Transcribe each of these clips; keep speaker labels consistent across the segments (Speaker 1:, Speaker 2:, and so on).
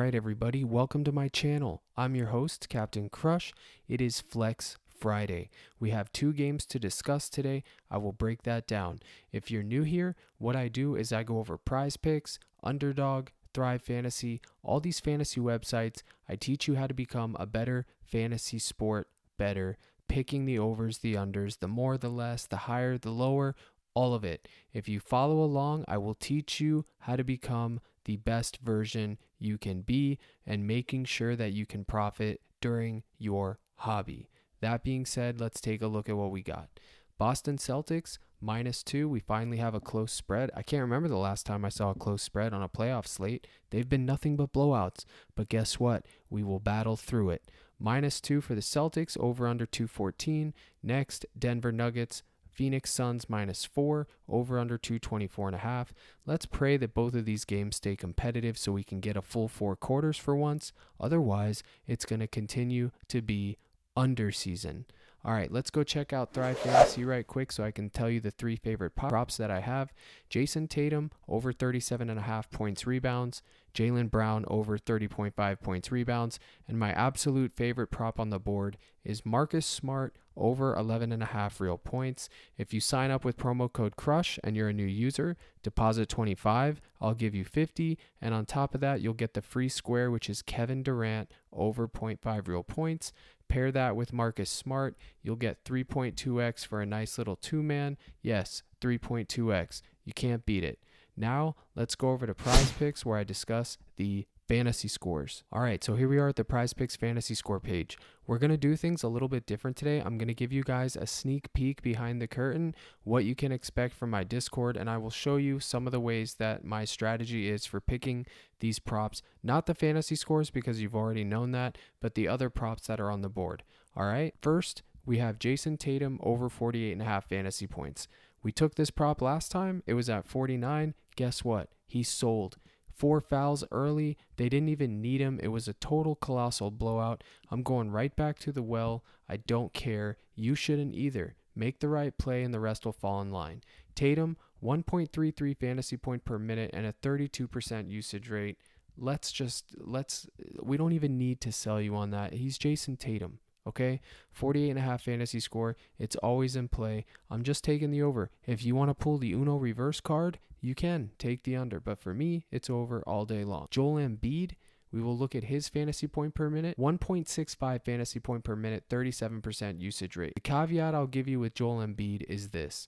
Speaker 1: Alright everybody, welcome to my channel. I'm your host, Captain Crush. It is Flex Friday. We have 2 games to discuss today. I will break that down. If you're new here, what I do is I go over PrizePicks, Underdog, Thrive Fantasy, all these fantasy websites. I teach you how to become a better fantasy sport better, picking the overs, the unders, the more, the less, the higher, the lower, all of it. If you follow along, I will teach you how to become the best version you can be and making sure that you can profit during your hobby. That being said, let's take a look at what we got. Boston Celtics -2. We finally have a close spread. I can't remember the last time I saw a close spread on a playoff slate. They've been nothing but blowouts. But guess what? We will battle through it. -2 for the Celtics, over under 214. Next, Denver Nuggets, Phoenix Suns -4, over under 224.5. Let's pray that both of these games stay competitive so we can get a full 4 quarters for once. Otherwise, it's going to continue to be under season. All right, let's go check out Thrive Fantasy right quick so I can tell you the 3 favorite props that I have. Jason Tatum, over 37.5 points rebounds. Jaylen Brown, over 30.5 points rebounds. And my absolute favorite prop on the board is Marcus Smart, over 11.5 real points. If you sign up with promo code CRUSH and you're a new user, deposit 25, I'll give you 50. And on top of that, you'll get the free square, which is Kevin Durant, over 0.5 real points. Pair that with Marcus Smart, you'll get 3.2x for a nice little 2-man. Yes, 3.2x. You can't beat it. Now, let's go over to PrizePicks where I discuss the fantasy scores. All right, so here we are at the PrizePicks fantasy score page. We're going to do things a little bit different today. I'm going to give you guys a sneak peek behind the curtain, what you can expect from my Discord, and I will show you some of the ways that my strategy is for picking these props. Not the fantasy scores because you've already known that, but the other props that are on the board. All right, first, we have Jason Tatum, over 48.5 fantasy points. We took this prop last time. It was at 49. Guess what? He sold. 4 fouls early. They didn't even need him. It was a total colossal blowout. I'm going right back to the well. I don't care. You shouldn't either. Make the right play and the rest will fall in line. Tatum, 1.33 fantasy point per minute and a 32% usage rate. We don't even need to sell you on that. He's Jason Tatum. Okay, 48.5 fantasy score. It's always in play. I'm just taking the over. If you want to pull the Uno reverse card, you can take the under. But for me, it's over all day long. Joel Embiid, we will look at his fantasy point per minute. 1.65 fantasy point per minute, 37% usage rate. The caveat I'll give you with Joel Embiid is this.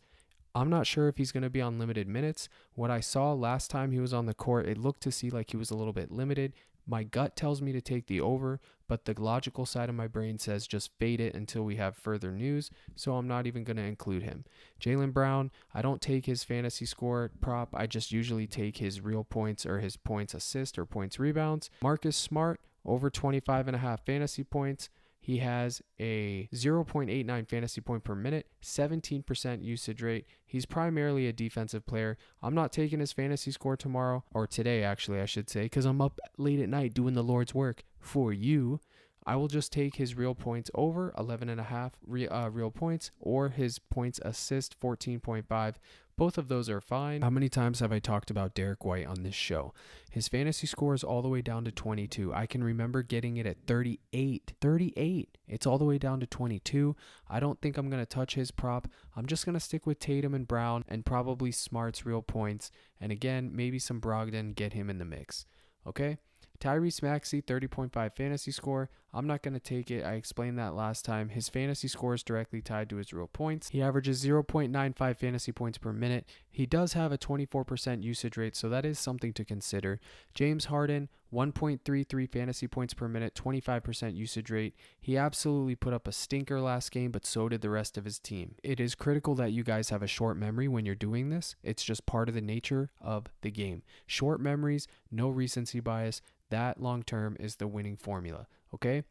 Speaker 1: I'm not sure if he's going to be on limited minutes. What I saw last time he was on the court, it looked to see like he was a little bit limited. My gut tells me to take the over, but the logical side of my brain says just fade it until we have further news, so I'm not even going to include him. Jaylen Brown, I don't take his fantasy score prop. I just usually take his real points or his points assist or points rebounds. Marcus Smart, over 25.5 fantasy points. He has a 0.89 fantasy point per minute, 17% usage rate. He's primarily a defensive player. I'm not taking his fantasy score tomorrow, or today actually I should say, because I'm up late at night doing the Lord's work for you. I will just take his real points over 11.5 real points, or his points assist 14.5. Both of those are fine. How many times have I talked about Derek White on this show? His fantasy score is all the way down to 22. I can remember getting it at 38. 38. It's all the way down to 22. I don't think I'm going to touch his prop. I'm just going to stick with Tatum and Brown and probably Smart's real points. And again, maybe some Brogdon, get him in the mix. Okay? Tyrese Maxey, 30.5 fantasy score. I'm not going to take it. I explained that last time. His fantasy score is directly tied to his real points. He averages 0.95 fantasy points per minute. He does have a 24% usage rate, so that is something to consider. James Harden, 1.33 fantasy points per minute, 25% usage rate. He absolutely put up a stinker last game, but so did the rest of his team. It is critical that you guys have a short memory when you're doing this. It's just part of the nature of the game. Short memories, no recency bias. That long-term is the winning formula, okay?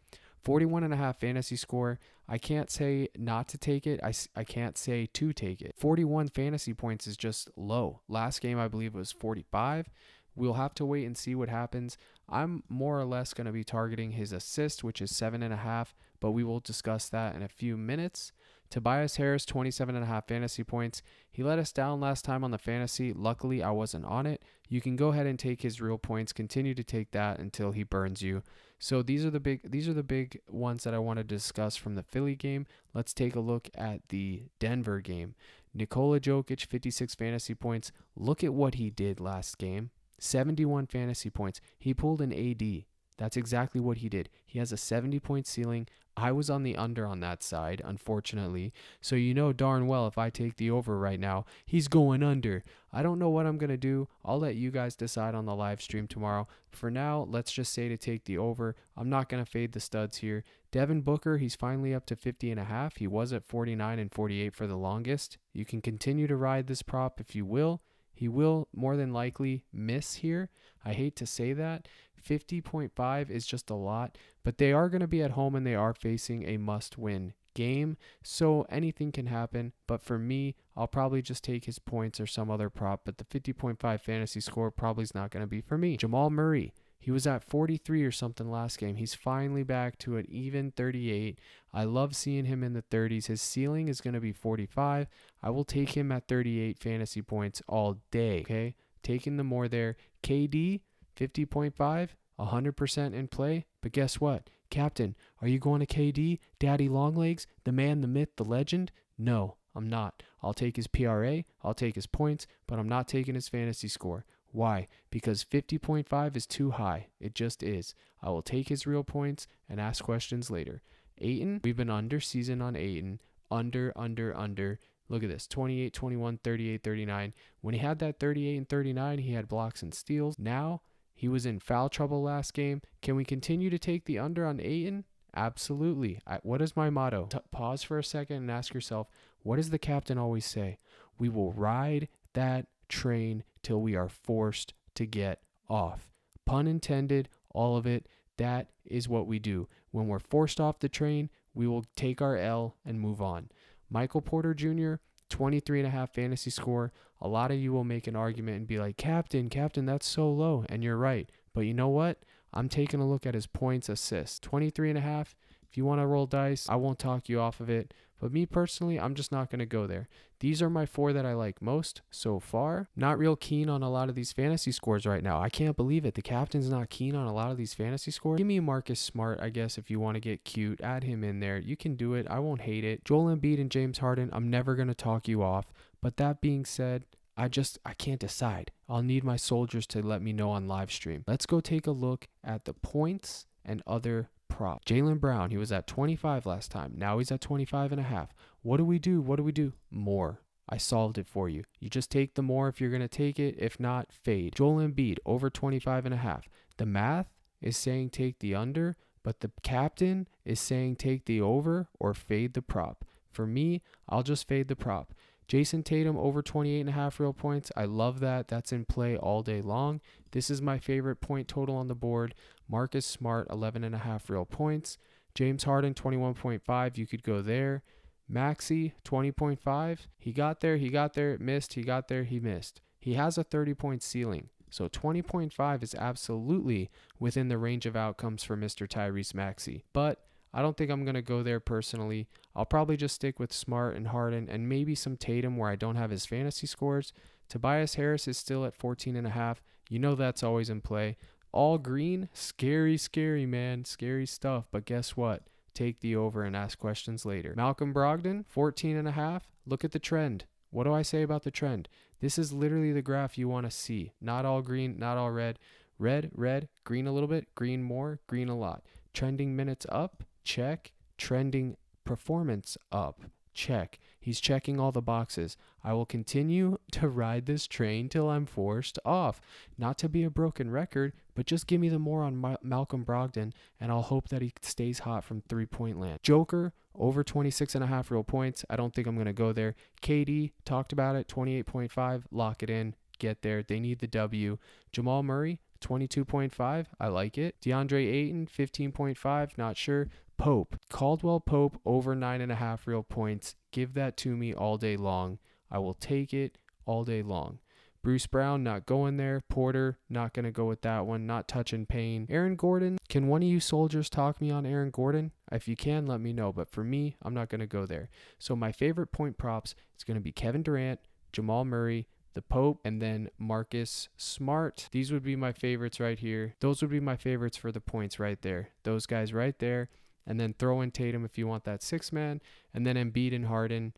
Speaker 1: 41.5 fantasy score. I can't say not to take it. I can't say to take it. 41 fantasy points is just low. Last game, I believe it was 45. We'll have to wait and see what happens. I'm more or less going to be targeting his assist, which is 7.5, but we will discuss that in a few minutes. Tobias Harris, 27.5 fantasy points. He let us down last time on the fantasy. Luckily, I wasn't on it. You can go ahead and take his real points. Continue to take that until he burns you. So these are the big ones that I want to discuss from the Philly game. Let's take a look at the Denver game. Nikola Jokic, 56 fantasy points. Look at what he did last game. 71 fantasy points. He pulled an AD. That's exactly what he did. He has a 70-point ceiling. I was on the under on that side, unfortunately. So you know darn well if I take the over right now, he's going under. I don't know what I'm going to do. I'll let you guys decide on the live stream tomorrow. For now, let's just say to take the over. I'm not going to fade the studs here. Devin Booker, he's finally up to 50.5. He was at 49 and 48 for the longest. You can continue to ride this prop if you will. He will more than likely miss here. I hate to say that. 50.5 is just a lot, but they are going to be at home and they are facing a must-win game, so anything can happen. But for me, I'll probably just take his points or some other prop, but the 50.5 fantasy score probably is not going to be for me. Jamal Murray, he was at 43 or something last game. He's finally back to an even 38. I love seeing him in the 30s. His ceiling is going to be 45. I will take him at 38 fantasy points all day, okay? Taking the more there. KD, 50.5, 100% in play. But guess what? Captain, are you going to KD? Daddy Longlegs? The man, the myth, the legend? No, I'm not. I'll take his PRA. I'll take his points, but I'm not taking his fantasy score. Why? Because 50.5 is too high. It just is. I will take his real points and ask questions later. Ayton, we've been under season on Ayton. Under. Look at this, 28, 21, 38, 39. When he had that 38 and 39, he had blocks and steals. Now, he was in foul trouble last game. Can we continue to take the under on Ayton? Absolutely. What is my motto? Pause for a second and ask yourself, what does the captain always say? We will ride that train till we are forced to get off. Pun intended, all of it. That is what we do. When we're forced off the train, we will take our L and move on. Michael Porter Jr., 23.5 fantasy score. A lot of you will make an argument and be like, Captain, that's so low. And you're right. But you know what? I'm taking a look at his points, assists. 23.5. If you want to roll dice, I won't talk you off of it. But me personally, I'm just not going to go there. These are my 4 that I like most so far. Not real keen on a lot of these fantasy scores right now. I can't believe it. The captain's not keen on a lot of these fantasy scores. Give me Marcus Smart, I guess, if you want to get cute. Add him in there. You can do it. I won't hate it. Joel Embiid and James Harden, I'm never going to talk you off. But that being said, I can't decide. I'll need my soldiers to let me know on live stream. Let's go take a look at the points and other prop. Jaylen Brown, he was at 25 last time. Now he's at 25.5. What do we do? More. I solved it for you. You just take the more if you're going to take it. If not, fade. Joel Embiid, over 25.5. The math is saying take the under, but the captain is saying take the over or fade the prop. For me, I'll just fade the prop. Jason Tatum, over 28.5 real points. I love that. That's in play all day long. This is my favorite point total on the board. Marcus Smart, 11.5 real points. James Harden, 21.5. You could go there. Maxey, 20.5. He got there, missed. He got there, he missed. He has a 30-point ceiling. So 20.5 is absolutely within the range of outcomes for Mr. Tyrese Maxey. But I don't think I'm going to go there personally. I'll probably just stick with Smart and Harden and maybe some Tatum where I don't have his fantasy scores. Tobias Harris is still at 14.5. You know that's always in play. All green, scary, man. Scary stuff. But guess what? Take the over and ask questions later. Malcolm Brogdon, 14.5. Look at the trend. What do I say about the trend? This is literally the graph you want to see. Not all green, not all red. Red, green a little bit, green more, green a lot. Trending minutes up, check. Trending performance up, check. He's checking all the boxes. I will continue to ride this train till I'm forced off. Not to be a broken record, but just give me the more on Malcolm Brogdon, and I'll hope that he stays hot from three-point land. Joker, over 26.5 real points. I don't think I'm going to go there. KD, talked about it, 28.5. Lock it in. Get there. They need the W. Jamal Murray, 22.5. I like it. DeAndre Ayton, 15.5. Not sure. Caldwell Pope, over 9.5 real points. Give that to me all day long. I will take it all day long. Bruce Brown, not going there. Porter, not going to go with that one. Not touching Payne. Aaron Gordon, can one of you soldiers talk me on Aaron Gordon? If you can, let me know. But for me, I'm not going to go there. So my favorite point props is going to be Kevin Durant, Jamal Murray, the Pope, and then Marcus Smart. These would be my favorites right here. Those would be my favorites for the points right there. Those guys right there. And then throw in Tatum if you want that 6-man. And then Embiid and Harden.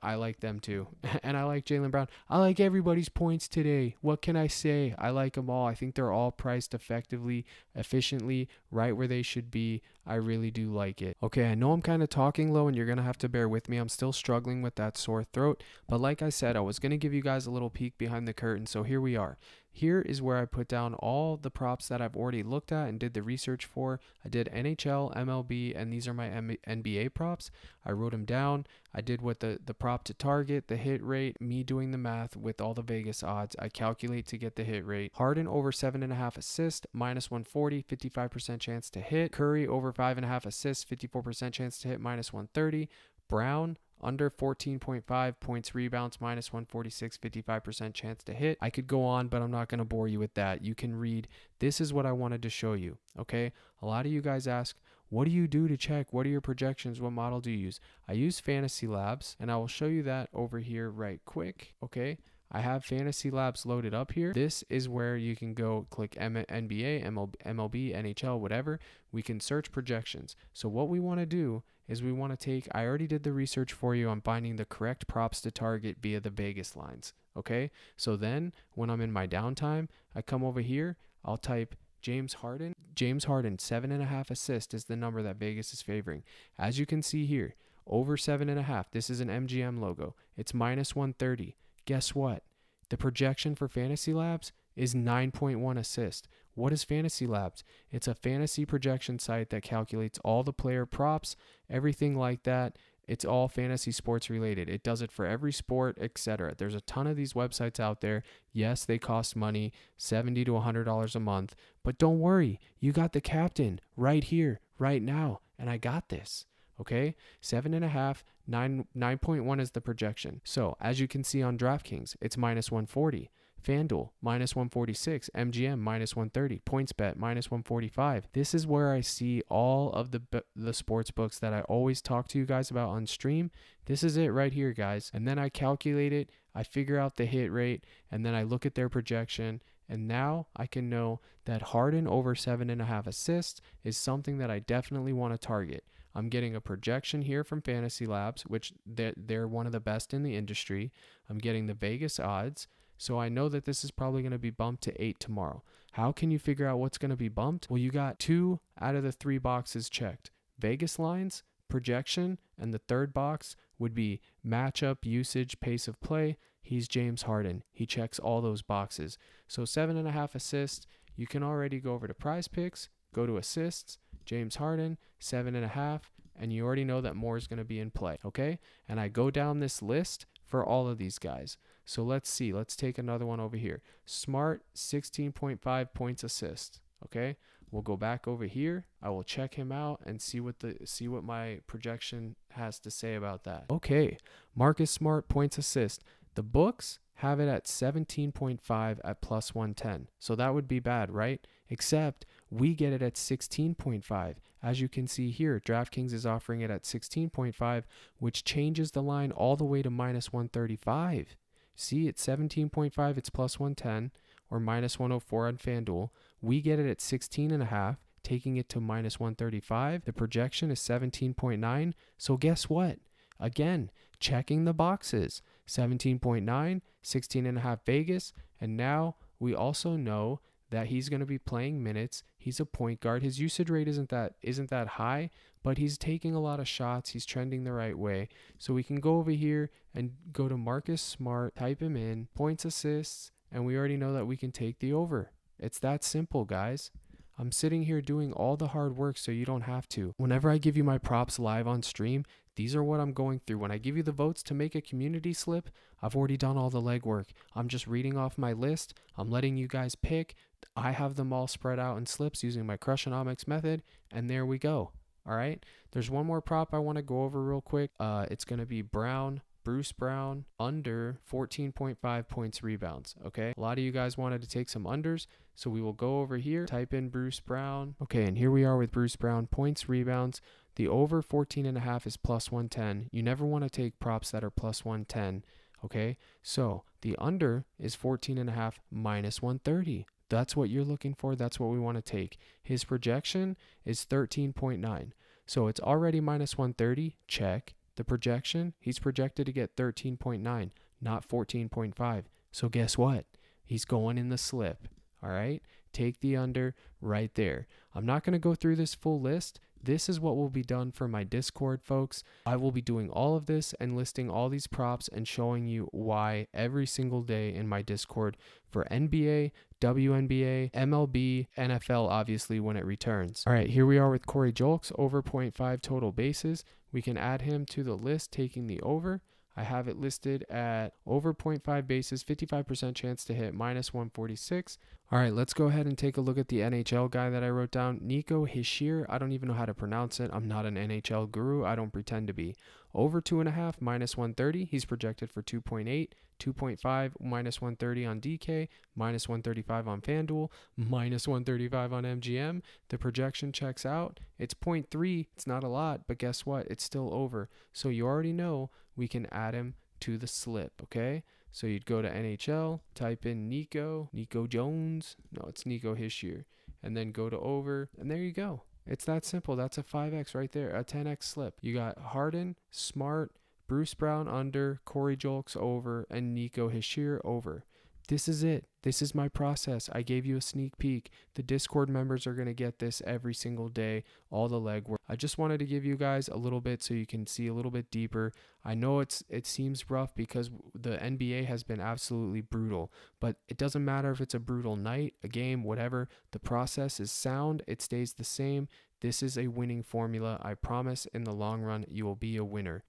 Speaker 1: I like them too. And I like Jaylen Brown. I like everybody's points today. What can I say? I like them all. I think they're all priced effectively, efficiently, right where they should be. I really do like it. Okay, I know I'm kind of talking low and you're going to have to bear with me. I'm still struggling with that sore throat. But like I said, I was going to give you guys a little peek behind the curtain. So here we are. Here is where I put down all the props that I've already looked at and did the research for. I did NHL, MLB, and these are my NBA props. I wrote them down. I did what the prop to target, the hit rate, me doing the math with all the Vegas odds. I calculate to get the hit rate. Harden over 7.5 assists, minus 140, 55% chance to hit. Curry over 5.5 assists, 54% chance to hit, minus 130. Brown under 14.5 points, rebounds, minus 146, 55% chance to hit. I could go on, but I'm not going to bore you with that. You can read. This is what I wanted to show you, okay? A lot of you guys ask, what do you do to check? What are your projections? What model do you use? I use Fantasy Labs, and I will show you that over here right quick, okay? I have Fantasy Labs loaded up here. This is where you can go click NBA, MLB, NHL, whatever. We can search projections. So what we want to do is we want to take, I already did the research for you on finding the correct props to target via the Vegas lines. Okay. So then when I'm in my downtime, I come over here, I'll type James Harden. James Harden, 7.5 assists is the number that Vegas is favoring. As you can see here, over 7.5. This is an MGM logo. It's minus 130. Guess what? The projection for Fantasy Labs is 9.1 assists. What is Fantasy Labs? It's a fantasy projection site that calculates all the player props, everything like that. It's all fantasy sports related. It does it for every sport, etc. There's a ton of these websites out there. Yes, they cost money, $70 to $100 a month. But don't worry, you got the captain right here, right now. And I got this. Okay, 7.5, 9.1 is the projection. So as you can see on DraftKings, it's minus 140. FanDuel, minus 146. MGM, minus 130. PointsBet, minus 145. This is where I see all of the sports books that I always talk to you guys about on stream. This is it right here, guys. And then I calculate it. I figure out the hit rate. And then I look at their projection. And now I can know that Harden over 7.5 assists is something that I definitely want to target. I'm getting a projection here from Fantasy Labs, which they're one of the best in the industry. I'm getting the Vegas odds. So I know that this is probably going to be bumped to 8 tomorrow. How can you figure out what's going to be bumped? Well, you got 2 out of the 3 boxes checked. Vegas lines, projection, and the third box would be matchup, usage, pace of play. He's James Harden. He checks all those boxes. So 7.5 assists. You can already go over to PrizePicks, go to assists, James Harden, 7.5, and you already know that more is going to be in play, okay? And I go down this list for all of these guys. So let's see. Let's take another one over here. Smart, 16.5 points assist, okay? We'll go back over here. I will check him out and see what my projection has to say about that. Okay, Marcus Smart points assist. The books have it at 17.5 at plus 110. So that would be bad, right? Except we get it at 16.5. As you can see here, DraftKings is offering it at 16.5, which changes the line all the way to minus 135. See, it's 17.5, it's plus 110, or minus 104 on FanDuel. We get it at 16.5, taking it to minus 135. The projection is 17.9. So guess what? Again, checking the boxes. 17.9, 16.5 Vegas, and now we also know that he's going to be playing minutes. He's a point guard. His usage rate isn't that high, but he's taking a lot of shots. He's trending the right way. So we can go over here and go to Marcus Smart, type him in, points, assists, and we already know that we can take the over. It's that simple, guys. I'm sitting here doing all the hard work so you don't have to. Whenever I give you my props live on stream, these are what I'm going through. When I give you the votes to make a community slip, I've already done all the legwork. I'm just reading off my list. I'm letting you guys pick. I have them all spread out in slips using my Crushonomics method, and there we go. All right. There's one more prop I want to go over real quick. It's going to be Bruce Brown, under 14.5 points, rebounds. Okay. A lot of you guys wanted to take some unders. So we will go over here, type in Bruce Brown. Okay. And here we are with Bruce Brown, points, rebounds. The over 14.5 is plus 110. You never want to take props that are plus 110. Okay, so the under is 14.5 minus 130. That's what you're looking for. That's what we want to take. His projection is 13.9. So it's already minus 130. Check. The projection, he's projected to get 13.9, not 14.5. So guess what? He's going in the slip. All right. Take the under right there. I'm not going to go through this full list. This is what will be done for my Discord, folks. I will be doing all of this and listing all these props and showing you why every single day in my Discord for NBA, WNBA, MLB, NFL, obviously, when it returns. All right, here we are with Corey Julks, over 0.5 total bases. We can add him to the list, taking the over. I have it listed at over 0.5 bases, 55% chance to hit, minus 146. All right, let's go ahead and take a look at the NHL guy that I wrote down. Nico Hischier. I don't even know how to pronounce it. I'm not an NHL guru. I don't pretend to be. Over 2.5, minus 130. He's projected for 2.8. 2.5, minus 130 on DK, minus 135 on FanDuel, minus 135 on MGM. The projection checks out. It's 0.3. It's not a lot, but guess what? It's still over. So you already know we can add him to the slip, okay? So you'd go to NHL, type in Nico Jones. No, it's Nico Hischier. And then go to over, and there you go. It's that simple. That's a 5X right there, a 10X slip. You got Harden, Smart, Bruce Brown under, Corey Julks over, and Nico Hischier over. This is it. This is my process. I gave you a sneak peek. The Discord members are going to get this every single day, all the legwork. I just wanted to give you guys a little bit so you can see a little bit deeper. I know it seems rough because the NBA has been absolutely brutal, but it doesn't matter if it's a brutal night, a game, whatever. The process is sound. It stays the same. This is a winning formula. I promise in the long run, you will be a winner.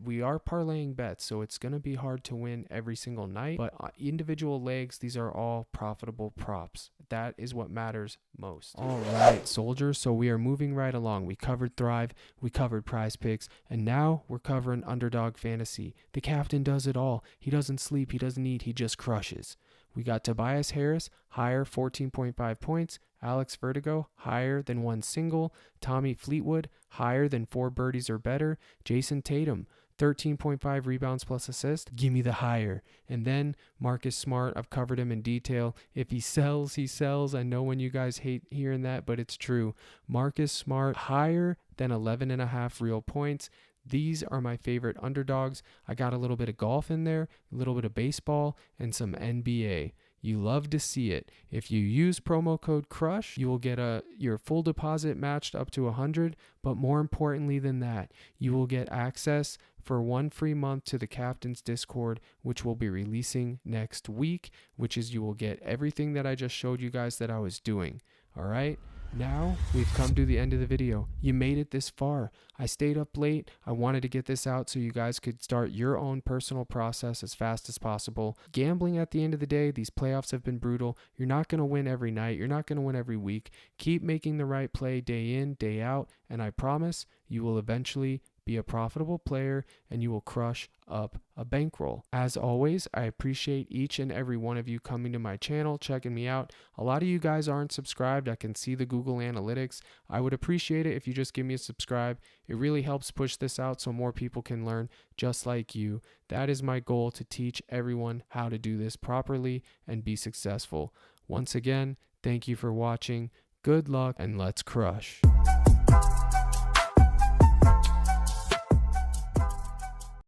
Speaker 1: We are parlaying bets, so it's going to be hard to win every single night, but individual legs, these are all profitable props. That is what matters most. All right, soldiers. So we are moving right along. We covered Thrive, we covered PrizePicks, and now we're covering Underdog Fantasy. The captain does it all. He doesn't sleep, he doesn't eat, he just crushes. We got Tobias Harris, higher 14.5 points. Alex Vertigo, higher than one single. Tommy Fleetwood, higher than 4 birdies or better. Jason Tatum, 13.5 rebounds plus assist. Give me the higher. And then Marcus Smart, I've covered him in detail. If he sells, he sells. I know when you guys hate hearing that, but it's true. Marcus Smart, higher than 11.5 real points. These are my favorite underdogs. I got a little bit of golf in there, a little bit of baseball, and some NBA. You love to see it. If you use promo code CRUSH, you will get your full deposit matched up to 100, but more importantly than that, you will get access for 1 free month to the Captain's Discord, which will be releasing next week, which is you will get everything that I just showed you guys that I was doing. All right? Now we've come to the end of the video. You made it this far. I stayed up late. I wanted to get this out so you guys could start your own personal process as fast as possible. Gambling at the end of the day, these playoffs have been brutal. You're not going to win every night. You're not going to win every week. Keep making the right play day in, day out, and I promise you will eventually be a profitable player and you will crush up a bankroll. As always, I appreciate each and every one of you coming to my channel, checking me out. A lot of you guys aren't subscribed. I can see the Google Analytics. I would appreciate it if you just give me a subscribe. It really helps push this out so more people can learn just like you. That is my goal, to teach everyone how to do this properly and be successful. Once again, thank you for watching. Good luck and let's crush.